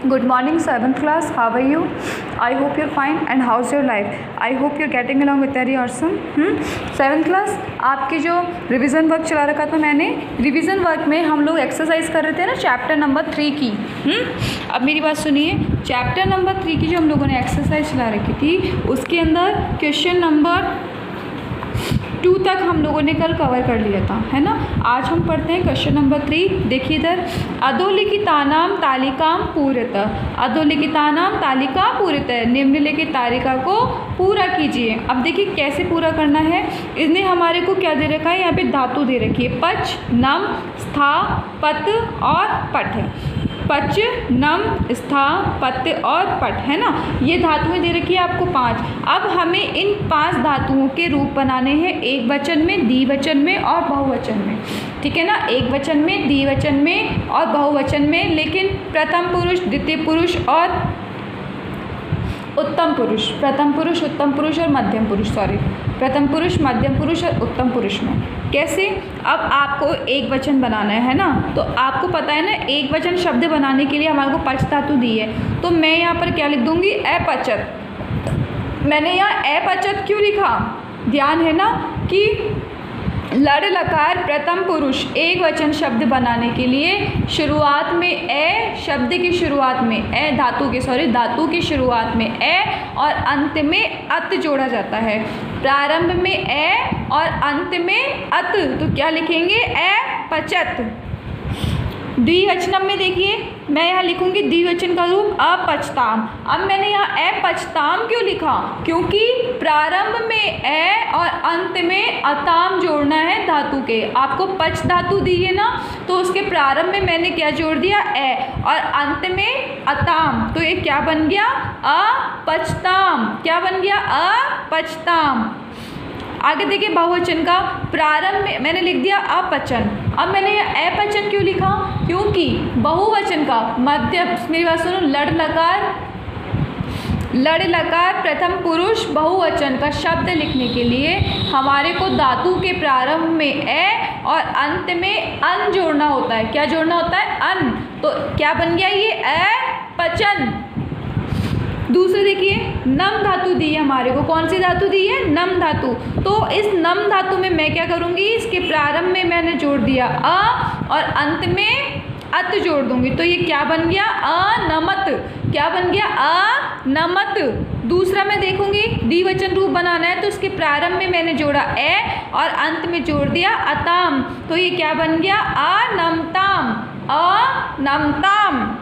Good morning, 7th class. How are you? I hope you're fine. And how's your life? I hope you're getting along with very awesome. 7th class, आपके जो revision work चला रखा था मैंने, revision work में हम लोग exercise कर रहे थे ना चैप्टर नंबर 3 की। अब मेरी बात सुनिए, चैप्टर नंबर 3 की जो हम लोगों ने एक्सरसाइज चला रखी थी उसके अंदर क्वेश्चन नंबर 2 तक हम लोगों ने कल कवर कर लिया था, है ना। आज हम पढ़ते हैं क्वेश्चन नंबर 3। देखिए इधर, अधोलिखितानाम तालिकाम पूरतः, अधोलिखितानाम तालिका पूरतः, निम्नलिखित तालिका को पूरा कीजिए। अब देखिए कैसे पूरा करना है। इसने हमारे को क्या दे रखा है, यहाँ पे धातु दे रखी है, पच, नम, स्था, पत और पठ। पच, नम, स्था, पत और पट, है ना। ये धातुएं दे रखी है आपको 5। अब हमें इन 5 धातुओं के रूप बनाने हैं, एक वचन में, द्विवचन में और बहुवचन में, ठीक है ना। एक वचन में, द्विवचन में और बहुवचन में, लेकिन प्रथम पुरुष, द्वितीय पुरुष और उत्तम पुरुष, प्रथम पुरुष, उत्तम पुरुष और मध्यम पुरुष, प्रथम पुरुष, मध्यम पुरुष और उत्तम पुरुष में। कैसे? अब आपको एक वचन बनाना है ना, तो आपको पता है ना एक वचन शब्द बनाने के लिए हमारे को पच धातु दी है, तो मैं यहाँ पर क्या लिख दूँगी, अपचत। मैंने यहाँ अपचत क्यों लिखा, ध्यान है ना कि लड़ लकार प्रथम पुरुष एक वचन शब्द बनाने के लिए शुरुआत में ए, शब्द की शुरुआत में ए, धातु की शुरुआत में ए और अंत में अत जोड़ा जाता है। प्रारंभ में ए और अंत में अत, तो क्या लिखेंगे, अपचत। द्विवचनम में देखिए, मैं यहाँ लिखूंगी द्विवचन का रूप अपचताम। अब मैंने यहाँ अपचताम क्यों लिखा, क्योंकि प्रारंभ में ए और अंत में अताम जोड़ना है धातु के। आपको पच धातु दी है ना, तो उसके प्रारंभ में मैंने क्या जोड़ दिया, ए, और अंत में अताम, तो ये क्या बन गया, अपचताम। क्या बन गया, अपचताम। आगे देखिए बहुवचन का, प्रारंभ में मैंने लिख दिया अपचन। अब मैंने यह अपचन क्यों लिखा, क्योंकि बहुवचन का मध्य, मेरी बात सुनो, लड़ लकार प्रथम पुरुष बहुवचन का शब्द लिखने के लिए हमारे को धातु के प्रारंभ में ए और अंत में अन जोड़ना होता है। क्या जोड़ना होता है, अन। तो क्या बन गया ये, अपचन। दूसरे देखिए, नम धातु दी है हमारे को, कौन सी धातु दी है, नम धातु। तो इस नम धातु में मैं क्या करूँगी, इसके प्रारंभ में मैंने जोड़ दिया अ और अंत में अत जोड़ दूंगी, तो ये क्या बन गया, अनमत। क्या बन गया, अनमत। दूसरा मैं देखूंगी, द्विवचन रूप बनाना है, तो इसके प्रारंभ में मैंने जोड़ा ए और अंत में जोड़ दिया अताम, तो ये क्या बन गया, अनमताम, अनमताम।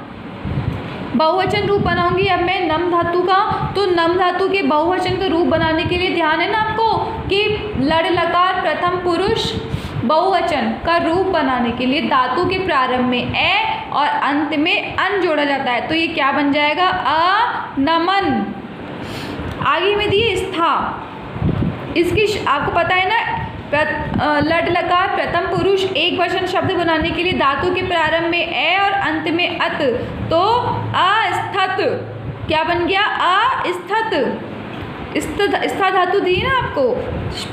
बहुवचन रूप बनाऊंगी अब मैं नम धातु का, तो नम धातु के बहुवचन का रूप बनाने के लिए ध्यान है ना आपको कि लड़ लकार प्रथम पुरुष बहुवचन का रूप बनाने के लिए धातु के प्रारंभ में ए और अंत में अन जोड़ा जाता है, तो ये क्या बन जाएगा, अनमन। आगे में दिए स्था, इसकी आपको पता है ना, लड़ लकार प्रथम पुरुष एक वचन शब्द बनाने के लिए धातु के प्रारंभ में ए और अंत में अत, तो अस्थित। क्या बन गया, अस्थित। स्था धातु दी है ना आपको,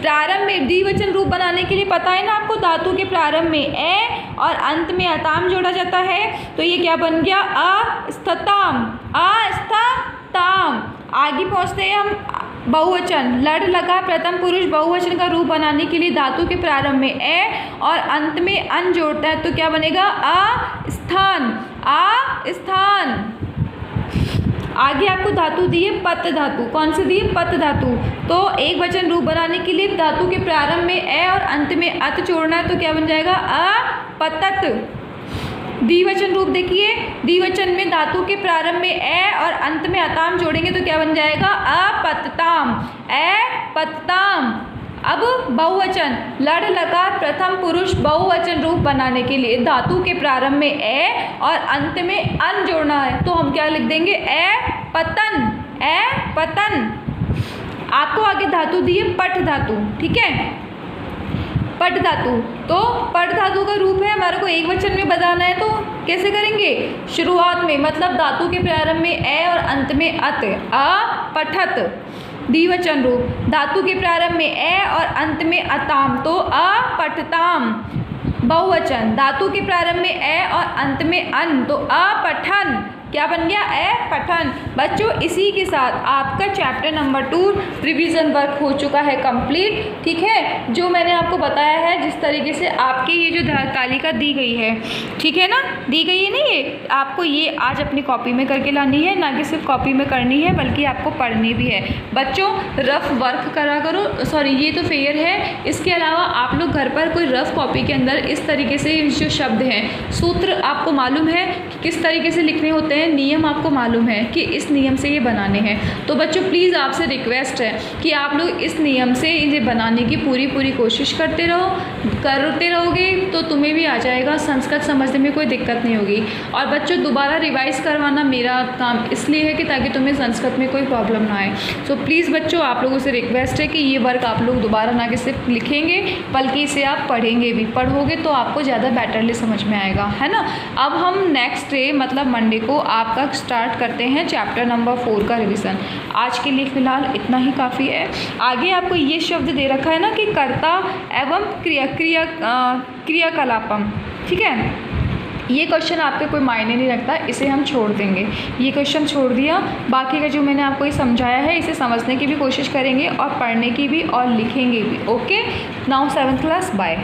प्रारंभ में द्विवचन रूप बनाने के लिए पता है ना आपको, धातु के प्रारंभ में ए और अंत में अताम जोड़ा जाता है, तो ये क्या बन गया, अस्थिताम, अस्थिताम। आगे पहुँचते हैं हम, बहुवचन लड़ लगा प्रथम पुरुष बहुवचन का रूप बनाने के लिए धातु के प्रारंभ में ए और अंत में अन जोड़ता है, तो क्या बनेगा, अस्थान, अस्थान। आगे आपको धातु दी है पत धातु, कौन सी दी है, पत धातु। तो एक वचन रूप बनाने के लिए धातु के प्रारंभ में ए और अंत में अत जोड़ना है, तो क्या बन जाएगा, अपतत। द्विवचन रूप देखिए, द्विवचन में धातु के प्रारंभ में ए और अंत में अताम जोड़ेंगे, तो क्या बन जाएगा, अपतताम, अपतताम। अब बहुवचन लड़ लकार प्रथम पुरुष बहुवचन रूप बनाने के लिए धातु के प्रारंभ में ए और अंत में अन जोड़ना है, तो हम क्या लिख देंगे, अपतन, अपतन। आपको आगे धातु दी है पठ धातु, ठीक है, पठ धातु। तो पठ धातु का रूप है हमारे को एक वचन में बताना है, तो कैसे करेंगे, शुरुआत में मतलब धातु के प्रारंभ में ए और अंत में अत, अपठत। द्विवचन रूप धातु के प्रारंभ में ए और अंत में अताम, तो अपठताम। बहुवचन धातु के प्रारंभ में ए और अंत में अन, तो अपठन। क्या बन गया? ए पठन। बच्चों इसी के साथ आपका चैप्टर नंबर 2 रिवीजन वर्क हो चुका है कंप्लीट। ठीक है, जो मैंने आपको बताया है जिस तरीके से आपकी ये जो तालिका दी गई है, ठीक है ना, दी गई है ना, ये आपको ये आज अपनी कॉपी में करके लानी है, ना कि सिर्फ कॉपी में करनी है बल्कि आपको पढ़नी भी है। बच्चों रफ वर्क करा करो, सॉरी ये तो फेयर है, इसके अलावा आप लोग घर पर कोई रफ कॉपी के अंदर इस तरीके से जो शब्द हैं, सूत्र आपको मालूम है कि किस तरीके से लिखने होते हैं, नियम आपको मालूम है कि इस नियम से ये बनाने हैं। तो बच्चों प्लीज़ आपसे रिक्वेस्ट है कि आप लोग इस नियम से इन्हें बनाने की पूरी कोशिश करते रहोगे तो तुम्हें भी आ जाएगा, संस्कृत समझने में कोई दिक्कत नहीं होगी। और बच्चों दोबारा रिवाइज़ करवाना मेरा काम इसलिए है कि ताकि तुम्हें संस्कृत में कोई प्रॉब्लम ना आए। सो प्लीज़ बच्चों आप लोगों से रिक्वेस्ट है कि ये वर्क आप लोग दोबारा ना कि सिर्फ लिखेंगे बल्कि इसे आप पढ़ेंगे भी, पढ़ोगे तो आपको ज़्यादा बेटरली समझ में आएगा, है ना। अब हम नेक्स्ट डे मतलब मंडे को आपका स्टार्ट करते हैं चैप्टर नंबर 4 का रिवीजन। आज के लिए फ़िलहाल इतना ही काफ़ी है। आगे आपको ये शब्द दे रखा है ना कि कर्ता एवं क्रियाकलापम, ठीक है, ये क्वेश्चन आपके कोई मायने नहीं रखता, इसे हम छोड़ देंगे, ये क्वेश्चन छोड़ दिया। बाकी का जो मैंने आपको ये समझाया है इसे समझने की भी कोशिश करेंगे और पढ़ने की भी और लिखेंगे भी। Okay, now 7th class, bye.